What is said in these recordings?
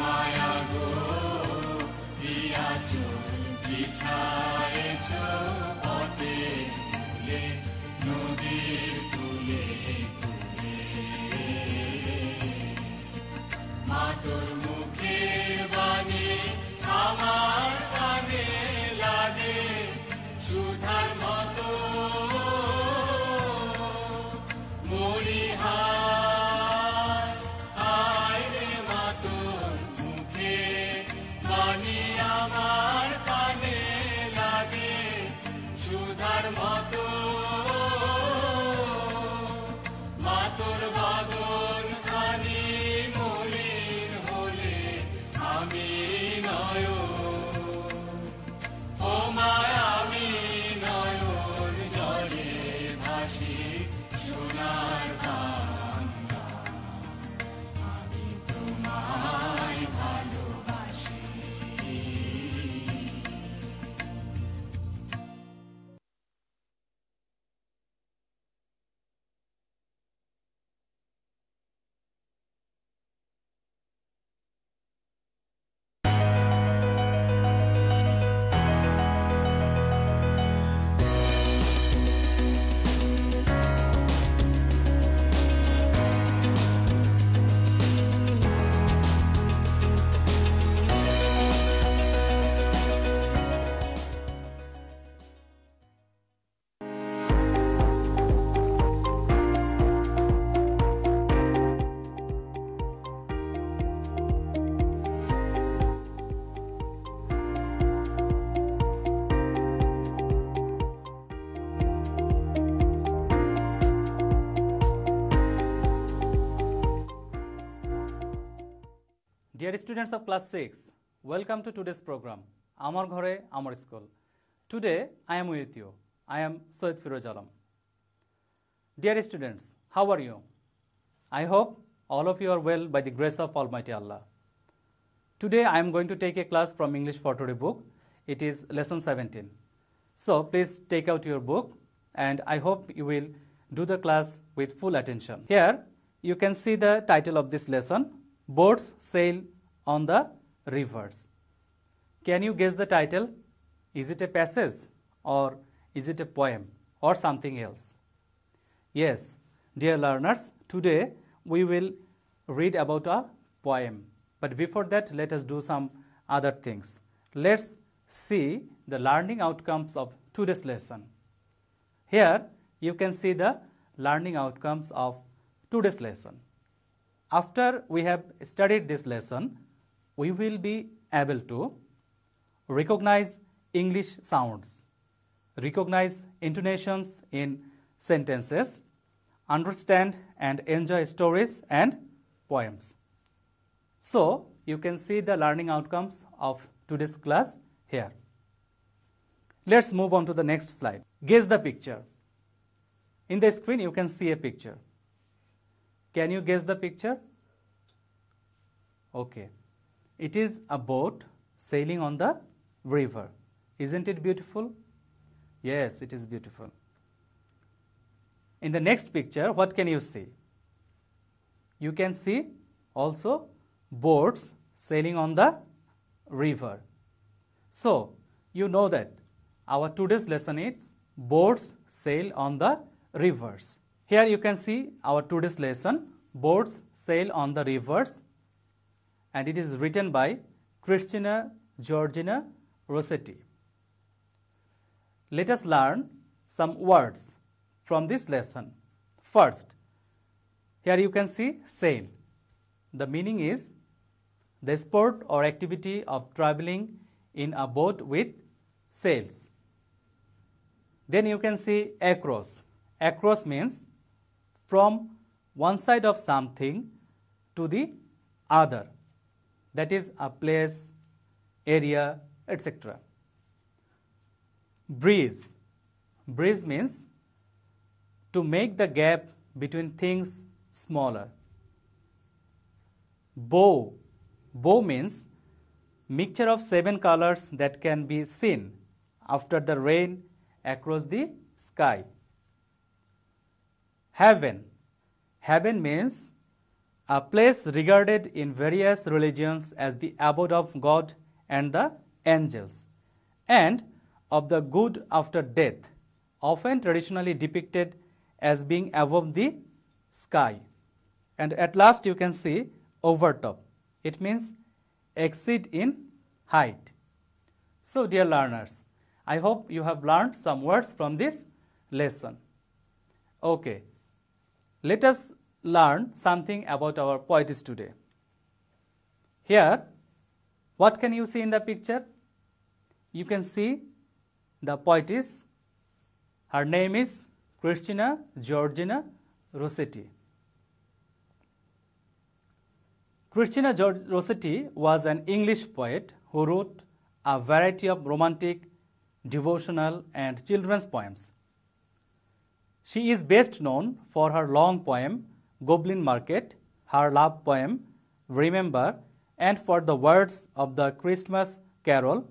মায়া গো দিয়া চুল বিছায়েছ পথে তুলে নদীর তুলে তুলে মা তোর মুখের বাণী আমার কানে লাগে সুধার মতো মরি হায় হায় রে মা তোর মুখে বাণী আমার কানে লাগে সুধার মতো মা তোর বাদন খানি মলিন হলে আমি নয়ন ও মায়া আমি নয়ন জলে ভাসি সোনার বাংলা আমি তোমায় ভালোবাসি। Dear students of class 6, welcome to today's program, Amar Ghore, Amar School. Today, I am with you. I am Soed Firoz Alam. Dear students, how are you? I hope all of you are well by the grace of Almighty Allah. Today, I am going to take a class from English for Today book. It is lesson 17. So, please take out your book and I hope you will do the class with full attention. Here, you can see the title of this lesson, Boats Sail on the Rivers. Can you guess the title? Is it a passage or is it a poem or something else? Yes, dear learners, today we will read about a poem. But before that, let us do some other things. Let's see the learning outcomes of today's lesson. Here you can see the learning outcomes of today's lesson. After we have studied this lesson, we will be able to recognize English sounds, recognize intonations in sentences, understand and enjoy stories and poems. So, you can see the learning outcomes of today's class here. Let's move on to the next slide. Guess the picture. In the screen, you can see a picture. Can you guess the picture? Okay. It is a boat sailing on the river. Isn't it beautiful? Yes, it is beautiful. In the next picture, what can you see? You can see also boats sailing on the river. So, you know that our today's lesson is boats sail on the rivers. Here you can see our today's lesson, Boats Sail on the Rivers, and it is written by Christina Georgina Rossetti. Let us learn some words from this lesson. First, here you can see sail. The meaning is the sport or activity of traveling in a boat with sails. Then you can see across. Across means from one side of something to the other. That is a place, area, etc. Bridge. Bridge means to make the gap between things smaller. Bow. Bow means mixture of 7 colors that can be seen after the rain across the sky. Heaven. Heaven means a place regarded in various religions as the abode of God and the angels, and of the good after death, often traditionally depicted as being above the sky. And at last you can see overtop. It means exceed in height. So dear learners, I hope you have learned some words from this lesson. Okay, let us learn something about our poetess today. Here, what can you see in the picture? You can see the poetess. Her name is Christina Georgina Rossetti. Christina Rossetti was an English poet who wrote a variety of romantic, devotional, and children's poems. She is best known for her long poem, Goblin Market, her love poem, Remember, and for the words of the Christmas carol,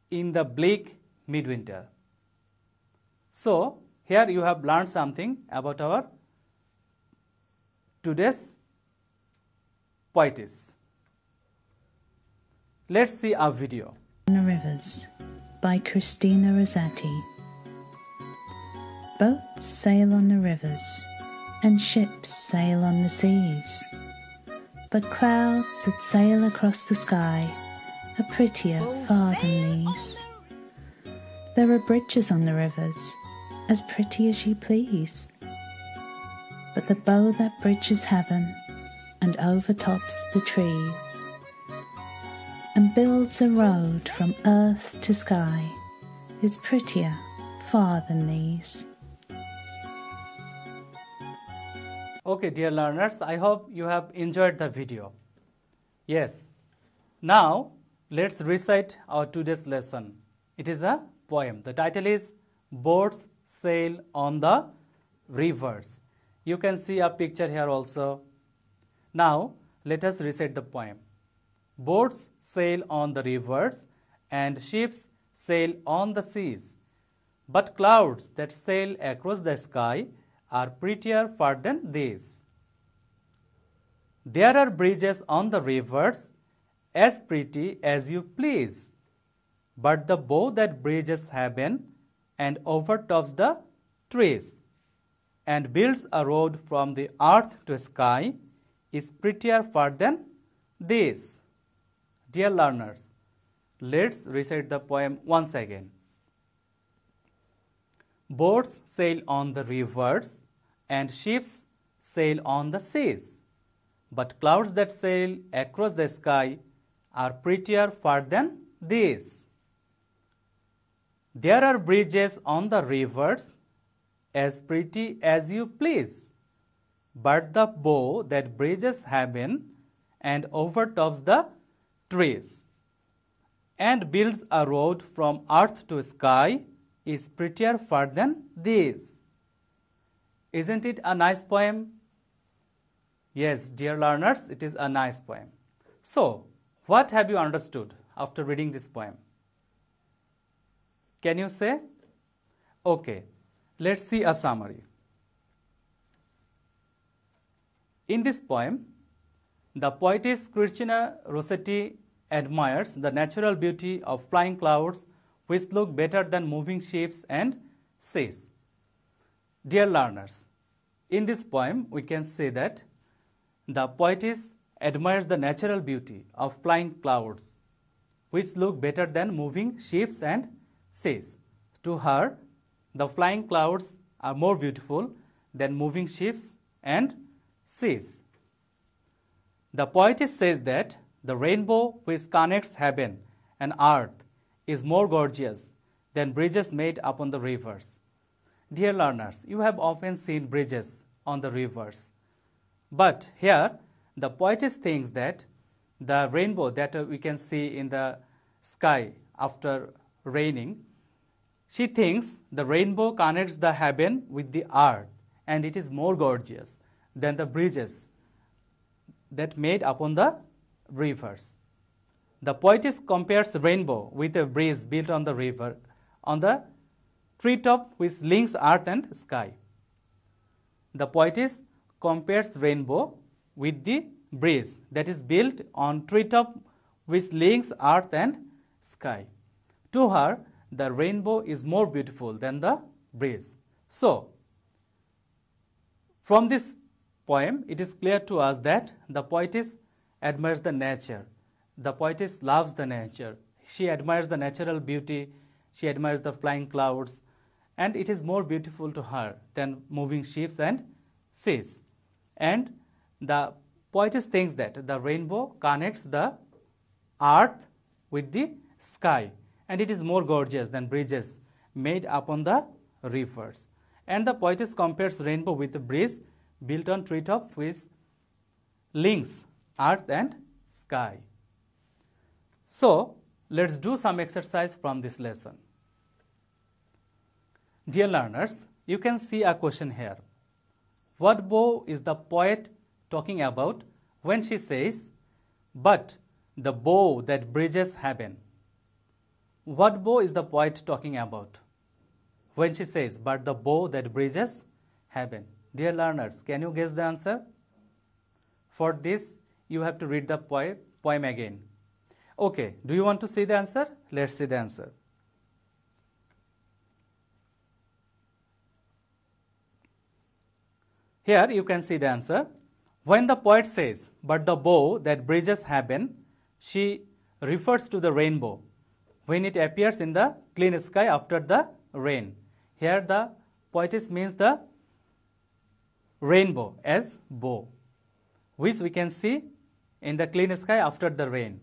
In the Bleak Midwinter. So, here you have learned something about our today's poetess. Let's see a video. On the Rivers by Christina Rossetti. Boats sail on the rivers, and ships sail on the seas, but clouds that sail across the sky are prettier far than these. There are bridges on the rivers, as pretty as you please, but the bow that bridges heaven and overtops the trees, and builds a road from earth to sky, is prettier far than these. Okay, dear learners, I hope you have enjoyed the video. Yes, now let's recite our today's lesson. It is a poem. The title is Boats Sail on the Rivers. You can see a picture here also. Now, let us recite the poem. Boats sail on the rivers, and ships sail on the seas, but clouds that sail across the sky are prettier far than these. There are bridges on the rivers, as pretty as you please, but the bow that bridges heaven and overtops the trees, and builds a road from the earth to sky, is prettier far than this. Dear learners, let's recite the poem once again. Boats sail on the rivers, and ships sail on the seas, but clouds that sail across the sky are prettier far than these. There are bridges on the rivers, as pretty as you please, but the bow that bridges heaven and overtops the trees, and builds a road from earth to sky, is prettier far than these. Isn't it a nice poem? Yes, dear learners, it is a nice poem. So, what have you understood after reading this poem? Can you say? Okay, let's see a summary. In this poem, the poetess Christina Rossetti admires the natural beauty of flying clouds which look better than moving ships and seas. Dear learners, in this poem we can say that the poetess admires the natural beauty of flying clouds which look better than moving ships and seas. To her, the flying clouds are more beautiful than moving ships and seas. The poetess says that the rainbow which connects heaven and earth is more gorgeous than bridges made upon the rivers. Dear learners, you have often seen bridges on the rivers. But here, the poetess thinks that the rainbow that we can see in the sky after raining, she thinks the rainbow connects the heaven with the earth, and it is more gorgeous than the bridges that made upon the rivers. The poetess compares the rainbow with a bridge built on the river, on the treetop which links earth and sky. The poetess compares rainbow with the bridge that is built on treetop which links earth and sky. To her, the rainbow is more beautiful than the bridge. So, from this poem, it is clear to us that the poetess admires the nature. The poetess loves the nature. She admires the natural beauty. She admires the flying clouds. And it is more beautiful to her than moving ships and seas. And the poetess thinks that the rainbow connects the earth with the sky. And it is more gorgeous than bridges made upon the rivers. And the poetess compares rainbow with a bridge built on treetop which links earth and sky. So, let's do some exercise from this lesson. Dear learners, you can see a question here. What bow is the poet talking about when she says, "But the bow that bridges heaven"? What bow is the poet talking about when she says, "But the bow that bridges heaven"? Dear learners, can you guess the answer? For this, you have to read the poem again. Okay, do you want to see the answer? Let's see the answer. Here you can see the answer. When the poet says, "But the bow that bridges heaven," she refers to the rainbow when it appears in the clean sky after the rain. Here the poetess means the rainbow as bow, which we can see in the clean sky after the rain.